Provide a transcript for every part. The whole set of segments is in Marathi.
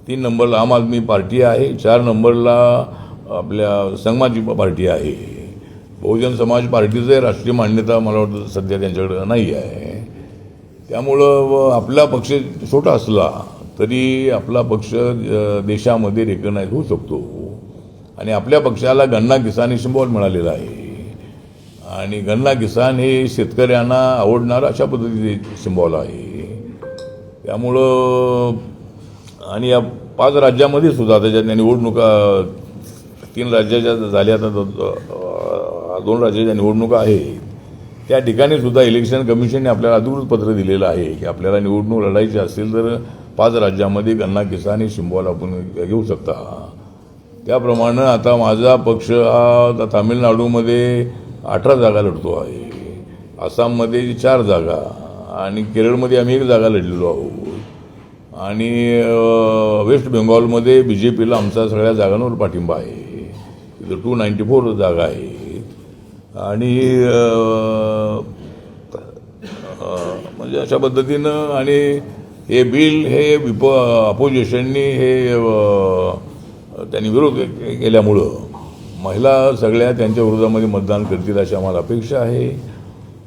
3 नंबरला आम आदमी पार्टी आहे, 4 नंबरला आपल्या समाजवादी पार्टी आहे. बहुजन समाज पार्टीचं राष्ट्रीय मान्यता मला वाटतं सध्या त्यांच्याकडे नाही आहे. त्यामुळं आपला पक्ष छोटा असला तरी आपला पक्ष देशामध्ये रेकग्नाइज होऊ शकतो आणि आपल्या पक्षाला गन्ना किसान सिंबॉल मिळालेला आहे आणि गन्ना किसान हे शेतकऱ्यांना आवडणारा अशा पद्धतीचे सिंबॉल आहे. त्यामुळं आणि या 5 राज्यामध्ये सुद्धा त्याच्या निवडणुका 3 राज्याच्या झाल्या, तर 2 राज्याच्या निवडणुका आहेत. त्या ठिकाणी सुद्धा इलेक्शन कमिशनने आपल्याला अधिकृत पत्र दिलेलं आहे की आपल्याला निवडणूक लढायची असेल तर 5 राज्यामध्ये गन्ना किसान हे सिंबॉल आपण घेऊ शकता. त्याप्रमाणे आता माझा पक्ष हा तामिळनाडूमध्ये 18 जागा लढतो आहे, आसाममध्ये 4 जागा आणि केरळमध्ये आम्ही 1 जागा लढलेलो आहोत आणि वेस्ट बेंगॉलमध्ये BJPला आमचा सगळ्या जागांवर पाठिंबा आहे. तिथं 294 जागा आहेत आणि म्हणजे अशा पद्धतीनं. आणि हे बिल हे अपोजिशननी हे त्यांनी विरोध केल्यामुळं महिला सगळ्या त्यांच्या विरोधामध्ये मतदान करतील अशी आम्हाला अपेक्षा आहे.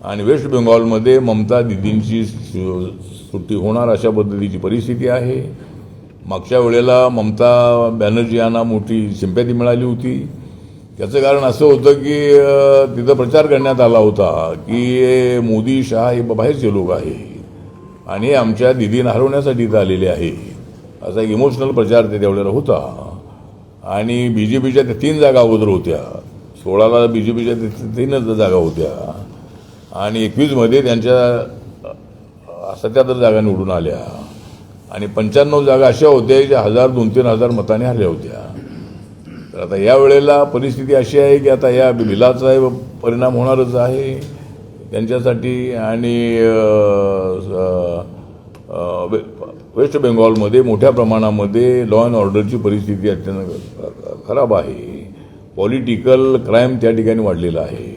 आणि वेस्ट बेंगॉलमध्ये ममता दिदींची सुट्टी होणार अशा पद्धतीची परिस्थिती आहे. मागच्या वेळेला ममता बॅनर्जी यांना मोठी सिंपॅथी मिळाली होती. त्याचं कारण असं होतं की तिथं प्रचार करण्यात आला होता की मोदी शहा हे बाहेरचे लोक आहे आणि आमच्या दिदींना हरवण्यासाठी इथं आलेले आहे, असा एक इमोशनल प्रचार त्यावेळेला होता. आणि BJPच्या 3 जागा अगोदर होत्या, 16ला BJPच्या 3 जागा होत्या आणि 21मध्ये त्यांच्या 77 जागा निवडून आल्या आणि 95 जागा अशा होत्या ज्या 1000-2-3 हजार मताने हरल्या होत्या. तर आता यावेळेला परिस्थिती अशी आहे की आता या बिलाचा परिणाम होणारच आहे त्यांच्यासाठी. आणि वेस्ट बेंगॉलमध्ये मोठ्या प्रमाणामध्ये लॉ अँड ऑर्डरची परिस्थिती अत्यंत खराब आहे. पॉलिटिकल क्राईम त्या ठिकाणी वाढलेला आहे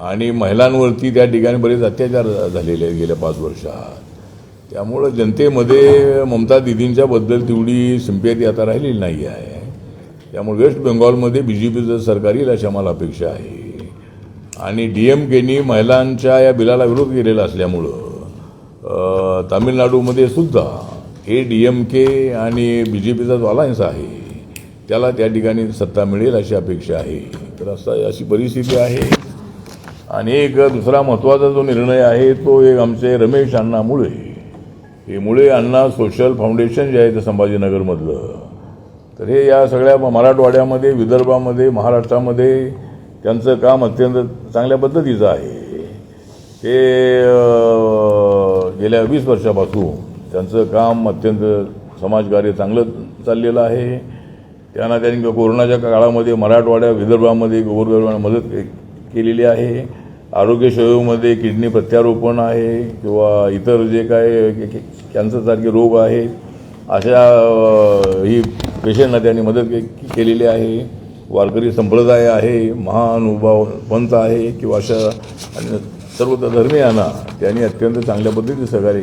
आणि महिलांवरती त्या ठिकाणी बरेच अत्याचार झालेले आहेत गेल्या 5 वर्षात. त्यामुळं जनतेमध्ये ममता दिदींच्याबद्दल तेवढी सिंपॅथी आता राहिलेली नाही आहे. त्यामुळे वेस्ट बेंगॉलमध्ये BJPचं सरकार येईल अशी आम्हाला अपेक्षा आहे. आणि DMKनी महिलांच्या या बिलाला विरोध केलेला असल्यामुळं तामिळनाडूमध्ये सुद्धा DMK आणि BJPचा जो अलायन्स आहे त्याला त्या ठिकाणी सत्ता मिळेल अशी अपेक्षा आहे. तर अशी परिस्थिती आहे. आणि एक दुसरा महत्त्वाचा जो निर्णय आहे तो एक आमचे रमेश अण्णा मुळे, हे मुळे अण्णा सोशल फाउंडेशन जे आहे ते संभाजीनगरमधलं, तर हे या सगळ्या मराठवाड्यामध्ये, विदर्भामध्ये, महाराष्ट्रामध्ये त्यांचं काम अत्यंत चांगल्या पद्धतीचं आहे. ते गेल्या 20 वर्षापासून त्यांचं काम अत्यंत समाजकार्य चांगलं चाललेलं आहे. त्यांनी कोरोनाच्या काळामध्ये मराठवाड्या, विदर्भामध्ये गोरगरिबांना मदत केलेली आहे. आरोग्य सेवेमध्ये किडनी प्रत्यारोपण आहे किंवा इतर जे काय कॅन्सरसारखे रोग आहेत अशा ही पेशंटना त्यांनी मदत केलेली आहे. वारकरी संप्रदाय आहे, महानुभाव पंथ आहे किंवा अशा सर्व धर्मीयांना त्यांनी अत्यंत चांगल्या पद्धतीने सहकार्य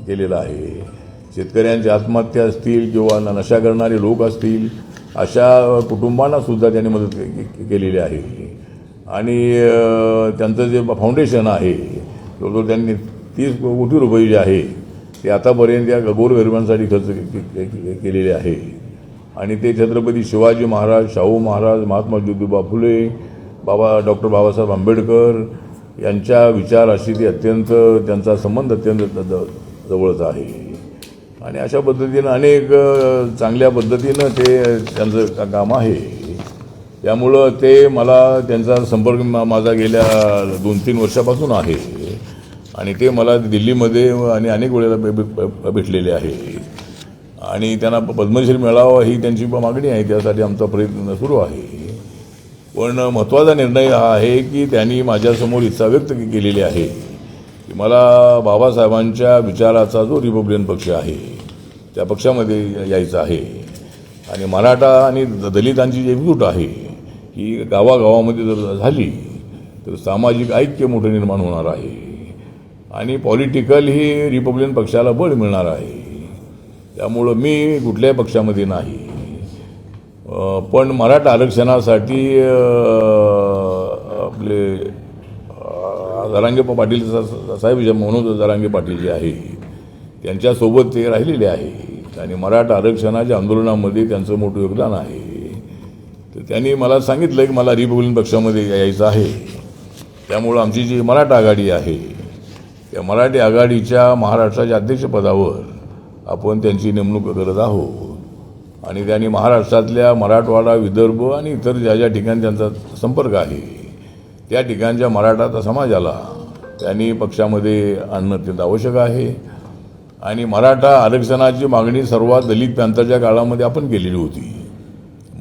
केलेलं आहे. शेतकऱ्यांच्या आत्महत्या असतील किंवा नशा करणारे लोक असतील अशा कुटुंबांना सुद्धा त्यांनी मदत केलेली आहे. आणि त्यांचं जे फाउंडेशन आहे जवळजवळ त्यांनी 30 कोटी रुपये जे आहे ते आतापर्यंत या गोरगरिबांसाठी खर्च केलेले आहे. आणि ते छत्रपती शिवाजी महाराज, शाहू महाराज, महात्मा ज्योतिबा फुले, डॉक्टर बाबासाहेब आंबेडकर यांच्या विचाराशी ते अत्यंत त्यांचा संबंध अत्यंत जवळच आहे. आणि अशा पद्धतीनं अनेक चांगल्या पद्धतीनं ते त्यांचं काम आहे. त्यामुळं ते मला त्यांचा संपर्क माझा गेल्या 2-3 वर्षापासून आहे आणि ते मला दिल्लीमध्ये आणि अनेक वेळेला भेटलेले आहे आणि त्यांना पद्मश्री मिळावा ही त्यांची मागणी आहे. त्यासाठी आमचा प्रयत्न सुरू आहे. पण महत्त्वाचा निर्णय हा आहे की त्यांनी माझ्यासमोर इच्छा व्यक्त केलेली आहे की मला बाबासाहेबांच्या विचाराचा जो रिपब्लिकन पक्ष आहे त्या पक्षामध्ये यायचं आहे. आणि मराठा आणि दलितांची जी एकजूट आहे ही गावागावामध्ये जर झाली तर सामाजिक ऐक्य मोठं निर्माण होणार आहे आणि पॉलिटिकल ही रिपब्लिकन पक्षाला बळ मिळणार आहे. त्यामुळं मी कुठल्याही पक्षामध्ये नाही. पण मराठा आरक्षणासाठी आपले जरांगे पाटील साहेब मनोज जरांगे पाटील जे आहे त्यांच्यासोबत ते राहिलेले आहेत आणि मराठा आरक्षणाच्या आंदोलनामध्ये त्यांचं मोठं योगदान आहे. तर त्यांनी मला सांगितलं की मला रिपब्लिकन पक्षामध्ये यायचं आहे. त्यामुळं आमची जी मराठा आघाडी आहे त्या मराठी आघाडीच्या महाराष्ट्राच्या अध्यक्षपदावर आपण त्यांची नेमणूक करत आहोत आणि त्यांनी महाराष्ट्रातल्या मराठवाडा, विदर्भ आणि इतर ज्या ज्या ठिकाणी त्यांचा संपर्क आहे त्या ठिकाणच्या मराठा समाजाला त्यांनी पक्षामध्ये आणणं अत्यंत आवश्यक आहे. आणि मराठा आरक्षणाची मागणी सर्वात दलित पॅंथरच्या काळामध्ये आपण केलेली होती.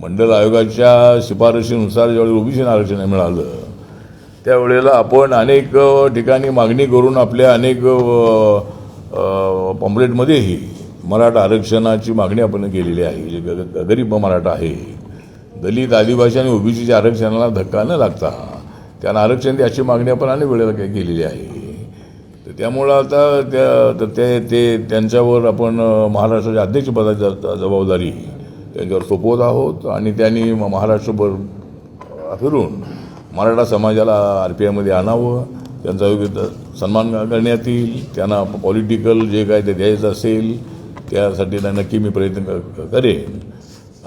मंडल आयोगाच्या शिफारशीनुसार ज्यावेळी ओबीसी आरक्षण मिळालं त्यावेळेला आपण अनेक ठिकाणी मागणी करून आपल्या अनेक पॉम्पलेटमध्येही मराठा आरक्षणाची मागणी आपण केलेली आहे. जे गरीब मराठा आहे, दलित, आदिवासी आणि ओबीसीच्या आरक्षणाला धक्का न लागता त्यांना आरक्षण अशी मागणी आपण अनेक वेळेला केलेली आहे. तर त्यामुळं आता ते त्यांच्यावर आपण महाराष्ट्राच्या अध्यक्षपदाची जबाबदारी त्यांच्यावर सोपवत आहोत आणि त्यांनी महाराष्ट्रभर फिरून मराठा समाजाला RPIमध्ये आणावं, त्यांचा योग्य सन्मान करण्यात येईल. त्यांना पॉलिटिकल जे काय ते द्यायचं असेल त्यासाठी नक्की मी प्रयत्न करेन.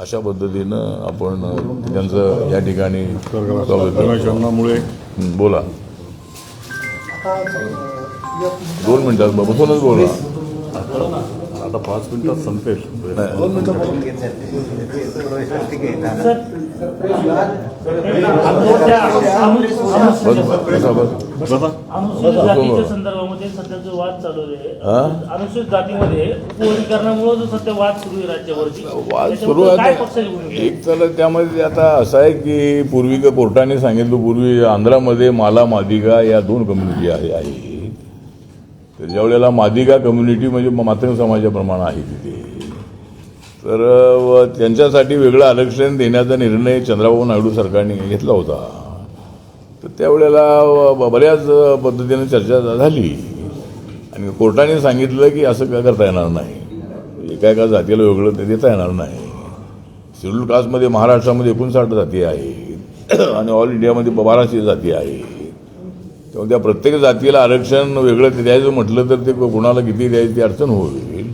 अशा पद्धतीनं आपण त्यांचं या ठिकाणी स्वागत. बोला 2 मिनिटात बसूनच बोला. आता 5 मिनिटात संपेल. अनुसूचित जातीच्या संदर्भामध्ये सध्या जो वाद चालू आहे, अनुसूचित जातीमध्ये उपवर्गीकरणामुळे जो सध्या वाद सुरू आहे राज्यावरती, वाद सुरू आहे. एक तर त्यामध्ये आता असं आहे की पूर्वी कोर्टाने सांगितलं, पूर्वी आंध्रामध्ये माला मादिगा या 2 कम्युनिटी आहे. तर ज्यावेळेला मादिगा कम्युनिटी म्हणजे मातंग समाजाप्रमाणे आहे तिथे, तर त्यांच्यासाठी वेगळं आरक्षण देण्याचा निर्णय चंद्रबाबू नायडू सरकारने घेतला होता. तर त्यावेळेला बऱ्याच पद्धतीने चर्चा झाली आणि कोर्टाने सांगितलं की असं काय करता येणार नाही, एका जातीला वेगळं ते देता येणार नाही. शेड्यूल कास्टमध्ये महाराष्ट्रामध्ये 59 जाती आहेत आणि ऑल इंडियामध्ये 1200 जाती आहेत. तेव्हा त्या प्रत्येक जातीला आरक्षण वेगळं द्यायचं म्हटलं तर ते कोणाला किती द्यायची ती अडचण होईल,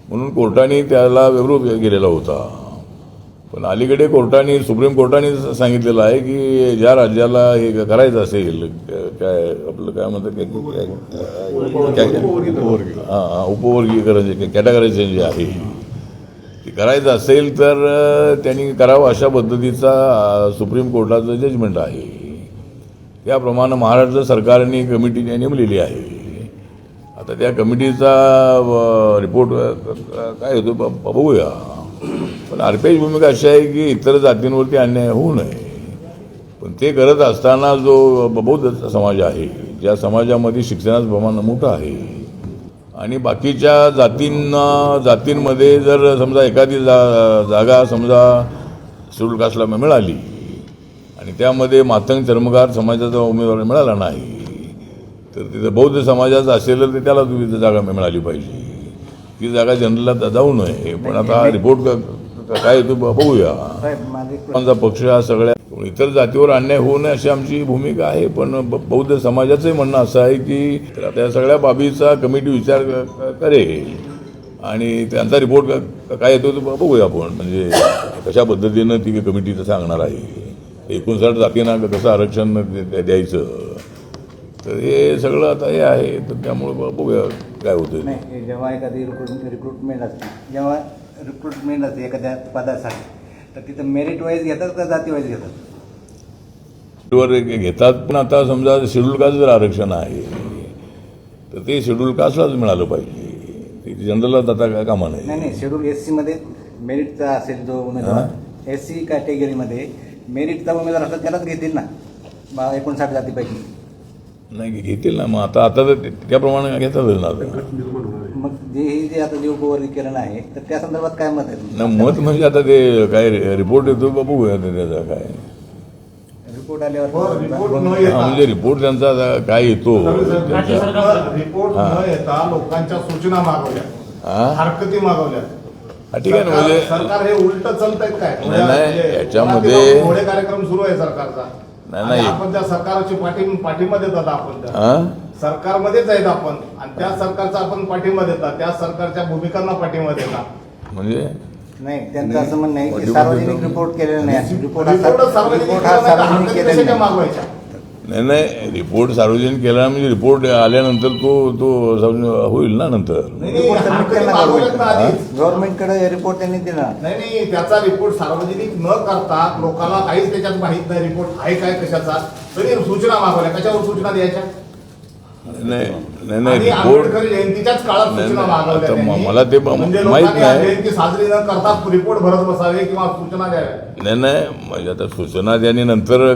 म्हणून कोर्टाने त्याला विरोध केलेला होता. पण अलीकडे सुप्रीम कोर्टाने सांगितलेलं आहे की ज्या राज्याला हे करायचं असेल, काय आपलं काय म्हणतात उपवर्गीकरण कॅटेगरायझेशन जे आहे ते करायचं असेल तर त्यांनी करावं, अशा पद्धतीचा सुप्रीम कोर्टाचं जजमेंट आहे. त्याप्रमाणे महाराष्ट्र सरकारने कमिटी नेमलेली आहे. आता त्या कमिटीचा रिपोर्ट काय होतो बघूया. पण RPIची भूमिका अशी आहे की इतर जातींवरती अन्याय होऊ नये. पण ते करत असताना जो बौद्ध समाज आहे, ज्या समाजामध्ये शिक्षणाचं प्रमाण मोठं आहे आणि बाकीच्या जातींमध्ये जर समजा एखादी जागा समजा शेड्यूल कास्टला मिळाली आणि त्यामध्ये मातंग चर्मकार समाजाचा उमेदवार मिळाला नाही तर तिथं बौद्ध समाजाचं असेल तर त्याला तुम्ही जागा मिळाली पाहिजे. ती जागा जनरलला जाऊ नये. पण आता रिपोर्ट काय तो बघूया. आमचा पक्ष हा सगळ्या इतर जातीवर अन्याय होऊ नये अशी आमची भूमिका आहे. पण बौद्ध समाजाचंही म्हणणं असं आहे की त्या सगळ्या बाबीचा कमिटी विचार करेल आणि त्यांचा रिपोर्ट काय येतो तो बघूया आपण. म्हणजे कशा पद्धतीनं ती कमिटी सांगणार आहे. 59 जातींना कसं आरक्षण द्यायचं, तर हे सगळं आता हे आहे. तर त्यामुळे बघूया काय होतं. नाही, जेव्हा एखादी रिक्रुटमेंट असते एखाद्या पदासाठी, तर तिथं मेरिट वाईज घेतात का जाती वाईज घेतात? वर घेतात. पण आता समजा शेड्यूल कास्ट जर आरक्षण आहे तर ते शेड्यूल कास्टलाच मिळालं पाहिजे, ते जनरलला जाता काय कामा नाही. नाही, शेड्यूल SC मध्ये मेरिटचा असेल जो उमेदवार, SC कॅटेगरीमध्ये मेरिटचा उमेदवार असला त्यालाच घेतील ना 59 जातीपैकी. नाही घेतील ना. मग आता तर त्याप्रमाणे घेतातच ना. मग जे आता जे उपवर्गीकरण आहे तर त्या संदर्भात काय मत आहे? मत म्हणजे आता ते काय रिपोर्ट येतो बघूया त्याचा काय रिपोर्ट आल्यावर म्हणजे रिपोर्ट त्यांचा काय येतो रिपोर्ट न येता लोकांच्या सूचना मागवल्या हरकती मागवल्या. हा, ठीक आहे ना, म्हणजे सरकार हे उलट चालतंय काय? नाही, म्हणजे याच्यामध्ये- पुण्यात घोडे कार्यक्रम सुरू आहे सरकारचा. नाही, आणि नाही. आपण त्या सरकारची पाठिंबा देतात आपण त्या. हा? सरकारमध्येच आहेत आपण आणि त्या सरकारचा आपण पाठिंबा देतात, त्या सरकारच्या भूमिकांना पाठिंबा देतात. म्हणजे नाही, त्यांचं असं म्हणणं आहे की सार्वजनिक रिपोर्ट केलेला नाही. रिपोर्ट सार्वजनिक सार्वजनिक केलेला कशाच्या नाही. मागवायच्या? नाही, रिपोर्ट सार्वजनिक केला म्हणजे रिपोर्ट आल्यानंतर तो होईल ना नंतर. नाही, रिपोर्ट सबमिट हरकती केला मागवल्यात ना आधीच. गव्हर्नमेंटकडे रिपोर्ट त्यांनी दिला. नाही, त्याचा रिपोर्ट सार्वजनिक न करता लोकांना काहीच त्याच्यात माहित नाही रिपोर्ट आहे काय कशाचा, तरी सूचना मागवल्या. कशावर सूचना द्यायच्या? नाही आणि रिपोर्ट आंबेडकर जयंतीच्याच काळात नाही, सूचना नाही, मागवल्या आता त्यांनी. मला ते म्हणजे माहित लोकांनी नाही. जयंती साजरी न करता रिपोर्ट भरत बसावे किंवा सूचना द्याव्या. नाही म्हणजे आता सूचना त्यांनी नंतर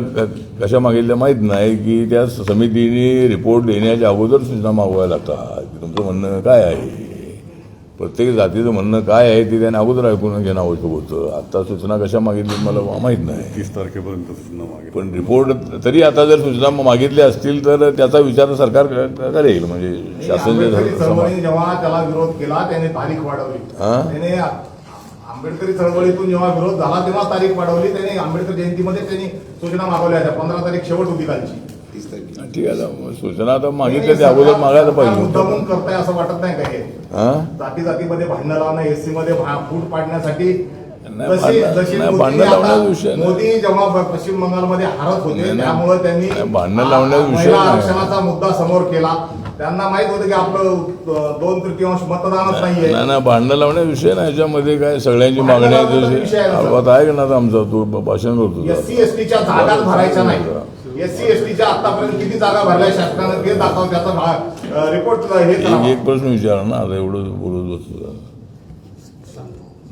कशा मागितल्या माहीत नाही की त्या समितीने रिपोर्ट देण्याच्या अगोदर सूचना मागवायला लागतात की तुमचं म्हणणं काय आहे. प्रत्येक जातीचं म्हणणं काय आहे ते त्याने अगोदर ऐकून घेणं आवश्यक होतं. आता सूचना कशा मागितली मला माहीत नाही. 30 तारखेपर्यंत सूचना मागे. पण रिपोर्ट तरी आता जर सूचना मागितल्या असतील तर त्याचा विचार सरकार करेल. म्हणजे शासन जे आंबेडकरी समाज चळवळीने जेव्हा त्याला विरोध केला त्याने तारीख वाढवली. हा? त्याने आंबेडकरी चळवळीतून जेव्हा विरोध झाला तेव्हा तारीख वाढवली. त्याने आंबेडकर जयंतीमध्ये त्यांनी सूचना मागवल्या होत्या. 15 तारीख शेवट होती कालची. ठीक आहे ना, सूचना आता मागितल्या त्या अगोदर मागायला पाहिजे मुद्दामून होतं. करताय असं वाटत नाही का हे? हा? जाती जातीमध्ये भांडणं लावणं, एससी मध्ये फूट पाडण्यासाठी नाही, जशी नाही, भांडणं लावण्याचा विषय नाही. मोदी जेव्हा पश्चिम बंगालमध्ये हारत होते नाही, त्यामुळे त्यांनी नाही, भांडणं लावण्याचा विषय महिला नाही. आरक्षणाचा मुद्दा समोर केला. त्यांना माहित होतं की आपलं 2/3 मतदानच नाहीये. नाही ना, भांडणं लावण्याचा विषय नाही. याच्यामध्ये काय सगळ्यांची भांडणं मागणी लावण्याचा विषय आहे ना, आता आहे ना आमचा तो भाषण करतो. एससी एसटीच्या जागाच भरायच्या नाही. एससी एसटीच्या आतापर्यंत किती जागा भरल्या शासनानं ते दाखव. त्याचा रिपोर्ट हे करा. एक प्रश्न विचारा ना, आता एवढं बोलत बसतो.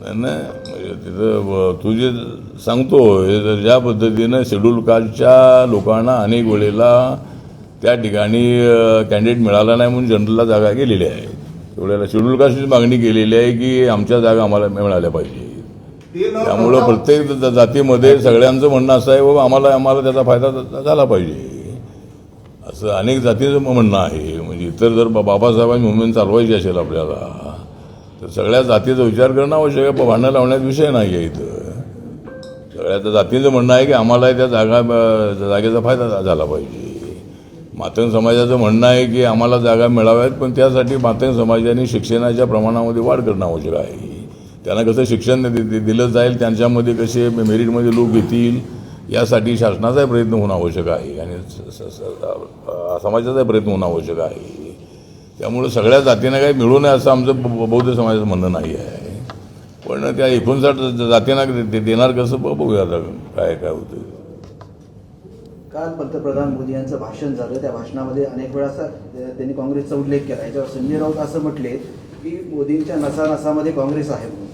नाही म्हणजे तिथं तू जे सांगतो हे जर ज्या पद्धतीनं शेड्यूल कास्टच्या लोकांना अनेक वेळेला त्या ठिकाणी कॅन्डिडेट मिळाला नाही म्हणून जनरलला जागा गेलेल्या आहेत. एवढ्याला शेड्यूल कास्टची मागणी केलेली आहे की आमच्या जागा आम्हाला मिळाल्या पाहिजे. ते न त्यामुळं करता- प्रत्येक जातीमध्ये सगळ्यांचं म्हणणं असं आहे बाबा आम्हाला त्याचा फायदा झाला पाहिजे असं अनेक जातीचं म्हणणं आहे. म्हणजे इतर जर बाबासाहेबांची मुवमेंट चालवायची असेल आपल्याला तर सगळ्या जातीचा विचार करणं आवश्यक आहे. भांडणं लावण्याचा विषय नाही आहे इथं. सगळ्या जातीचं म्हणणं आहे की आम्हाला त्या जागेचा फायदा झाला पाहिजे. मातंग समाजाचं म्हणणं आहे की आम्हाला जागा मिळाव्यात पण त्यासाठी मातंग समाजाने शिक्षणाच्या प्रमाणामध्ये वाढ करणं आवश्यक आहे. त्यांना कसं शिक्षण दिलं जाईल, त्यांच्यामध्ये कसे मेरिटमध्ये लोक येतील यासाठी शासनाचाही प्रयत्न होणं आवश्यक आहे आणि समाजाचाही प्रयत्न होणं आवश्यक आहे. त्यामुळे सगळ्या जातींना काही मिळू नये असं आमचं बौद्ध समाजाचं म्हणणं नाही आहे. पण त्या 59 जातींना देणार कसं बघूया आता काय होतं. काल पंतप्रधान मोदी यांचं भाषण झालं. त्या भाषणामध्ये अनेक वेळा असा त्यांनी काँग्रेसचा उल्लेख केला. याच्यावर संजय राऊत असं म्हटले की मोदींच्या नसानसामध्ये काँग्रेस आहे म्हणून.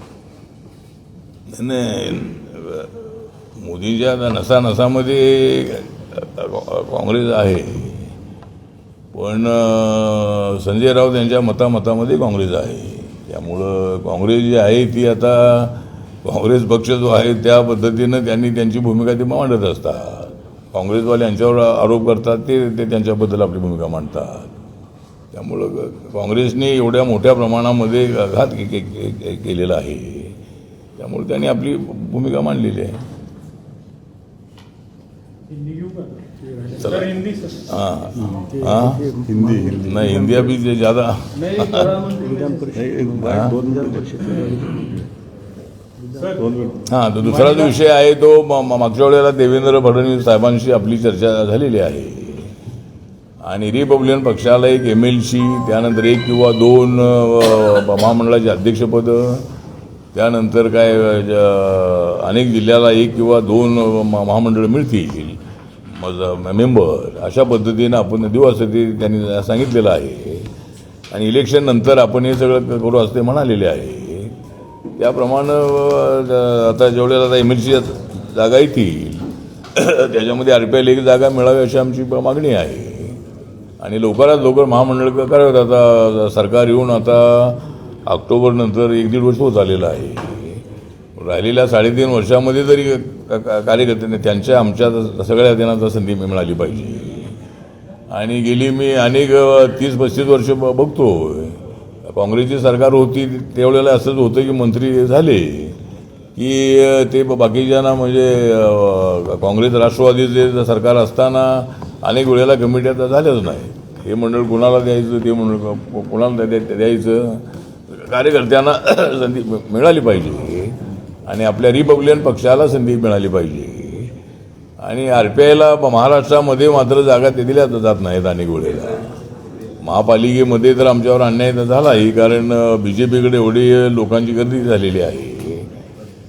नाही, मोदींच्या नसानसामध्ये काँग्रेस आहे पण संजय राऊत यांच्या मतामध्ये काँग्रेस आहे. त्यामुळं काँग्रेस जी आहे ती आता काँग्रेस पक्ष जो आहे त्या पद्धतीनं त्यांनी त्यांची भूमिका ती मांडत असतात. काँग्रेसवाले यांच्यावर आरोप करतात ते त्यांच्याबद्दल आपली भूमिका मांडतात. त्यामुळं काँग्रेसने एवढ्या मोठ्या प्रमाणामध्ये घात केलेला आहे. त्यामुळे त्यांनी आपली भूमिका मांडलेली आहे. चला हां हिंदी नाही हिंदी अभी ज़्यादा हां तो दुसरा जो विषय आहे तो मागच्या वेळेला देवेंद्र फडणवीस साहेबांशी आपली चर्चा झालेली आहे आणि रिपब्लिकन पक्षाला एक MLC त्यानंतर 1 किंवा 2 महामंडळाची अध्यक्षपदं त्यानंतर काय अनेक जिल्ह्याला 1 किंवा 2 महामंडळ मिळतील मेंबर अशा पद्धतीनं आपण देऊ असं ते त्यांनी सांगितलेलं आहे आणि इलेक्शन नंतर आपण हे सगळं करू असं ते म्हणालेले आहे. त्याप्रमाणे आता जेवढ्याला आता MLC जागा येतील त्याच्यामध्ये RPL 1 जागा मिळावी अशी आमची मागणी आहे आणि लवकरात लवकर महामंडळ करावेत. आता सरकार येऊन आता ऑक्टोबर नंतर 1-1.5 वर्ष होत आलेलं आहे. राहिलेल्या 3.5 वर्षामध्ये तरी कार्यकर्त्यांनी त्यांच्या आमच्या सगळ्या त्यांना संधी मिळाली पाहिजे आणि गेली मी अनेक 30-35 वर्ष बघतो काँग्रेसची सरकार होती त्यावेळेला असंच होतं की मंत्री झाले की ते बाकीच्यांना म्हणजे काँग्रेस राष्ट्रवादीचे सरकार असताना अनेक वेळेला कमिट्या तर झाल्याच नाही. हे मंडळ कोणाला द्यायचं, ते मंडळ कोणाला द्यायचं, कार्यकर्त्यांना संधी मिळाली पाहिजे आणि आपल्या रिपब्लिकन पक्षाला संधी मिळाली पाहिजे. आणि RPIला महाराष्ट्रामध्ये मात्र जागा ते दिल्या जात नाहीत अनेक वेळेला. महापालिकेमध्ये तर आमच्यावर अन्याय तर झालाही, कारण BJPकडे एवढी लोकांची गर्दी झालेली आहे,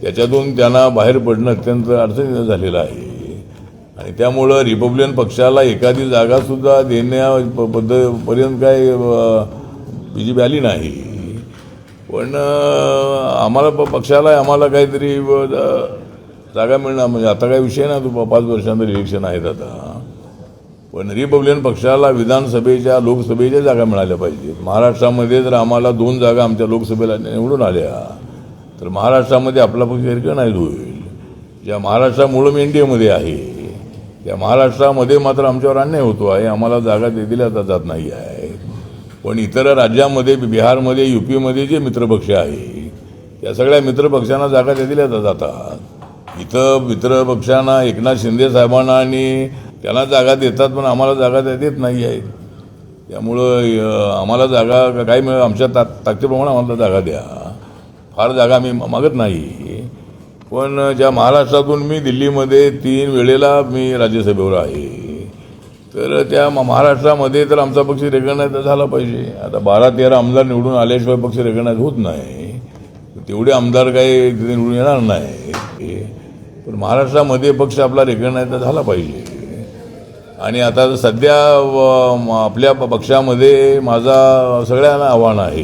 त्याच्यातून त्यांना बाहेर पडणं अत्यंत अडचणीचं झालेलं आहे. आणि त्यामुळं रिपब्लिकन पक्षाला एखादी जागासुद्धा देण्यापर्यंत काय BJP आली नाही. पण आम्हाला पक्षाला आम्हाला काहीतरी जागा मिळणार, म्हणजे आता काही विषय नाही, तो 5 वर्षांतर इलेक्शन आहेत आता. पण रिपब्लिकन पक्षाला विधानसभेच्या लोकसभेच्या जागा मिळाल्या पाहिजेत. महाराष्ट्रामध्ये जर आम्हाला 2 जागा आमच्या लोकसभेला निवडून आल्या तर महाराष्ट्रामध्ये आपला पक्ष रिकग्नाइज होईल. ज्या महाराष्ट्रामुळं मी NDAमध्ये आहे त्या महाराष्ट्रामध्ये मात्र आमच्यावर अन्याय होतो आहे, आम्हाला जागा दिल्या जात नाही आहे. पण इतर राज्यामध्ये, बिहारमध्ये, UPमध्ये जे मित्रपक्ष आहे त्या सगळ्या मित्रपक्षांना जागा दिल्या जातात. इथं मित्रपक्षांना एकनाथ शिंदे साहेबांना आणि त्यांना जागा देतात, पण आम्हाला जागा देत नाही आहेत. त्यामुळं आम्हाला जागा काही आमच्या ताकदीप्रमाणे आम्हाला जागा द्या, फार जागा मी मागत नाही. पण ज्या महाराष्ट्रातून मी दिल्लीमध्ये 3 वेळेला मी राज्यसभेवर आहे, तर त्या महाराष्ट्रामध्ये तर आमचा पक्ष रेकग्नाइज झाला पाहिजे. आता 12-13 आमदार निवडून आल्याशिवाय पक्ष रेकग्नाइज होत नाही, तेवढे आमदार काही तिथे निवडून येणार नाही. पण महाराष्ट्रामध्ये पक्ष आपला रेकग्नाइज झाला पाहिजे. आणि आता सध्या आपल्या पक्षामध्ये माझा सगळ्यांना आव्हान आहे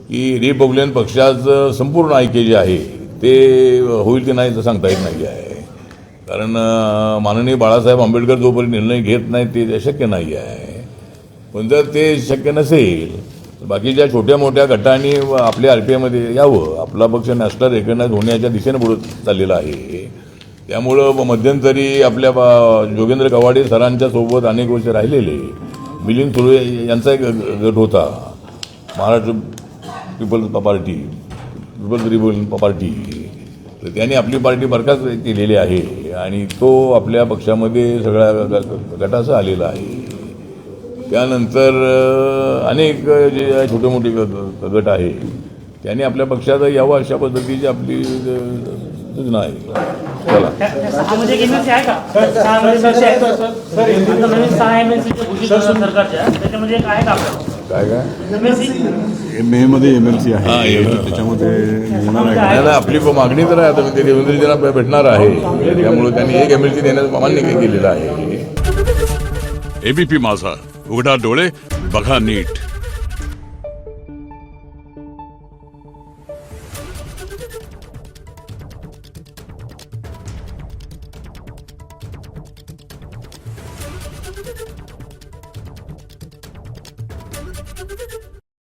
की रिपब्लिकन पक्षाचं संपूर्ण ऐक्य जे आहे ते होईल की नाही तर सांगता येत नाही आहे. कारण माननीय बाळासाहेब आंबेडकर जोपर्यंत निर्णय घेत नाही ते शक्य नाही आहे. पण जर ते शक्य नसेल तर बाकीच्या छोट्या मोठ्या गटांनी आपल्या RPIमध्ये यावं. आपला पक्ष नॅशनल रेकग्नाइज होण्याच्या दिशेने पुढे चाललेला आहे. त्यामुळं मध्यंतरी आपल्या जोगेंद्र कवाडे सरांच्या सोबत अनेक वर्ष राहिलेले मिलिंद सुर्वे यांचा एक गट होता, महाराष्ट्र पीपल्स रिपब्लिकन पार्टी. तर त्यांनी आपली पार्टी बरखास्त केलेली आहे आणि तो आपल्या पक्षामध्ये सगळ्या गटासह आलेला आहे. त्यानंतर अनेक जे छोटे मोठे गट आहे त्यांनी आपल्या पक्षात यावं अशा पद्धतीची आपली सूचना आहे. चला, 6 मध्ये MLC आहे का? 6 MLC आहे. आता नवीन 6 MLC घोषित सरकारच्या, त्याच्यामध्ये एक आहे का आपल्याला काय MLC? मेमध्ये MLC आहे, त्याच्यामध्ये निवडणार आहे. नाही, आपली मागणी तर आहे. आता ते देवेंद्रजींना भेटणार आहे, त्यामुळे त्यांनी एक MLC देण्याचं मान्य केलेलं आहे. ABP माझा, उघडा डोळे बघा नीट. Thank you.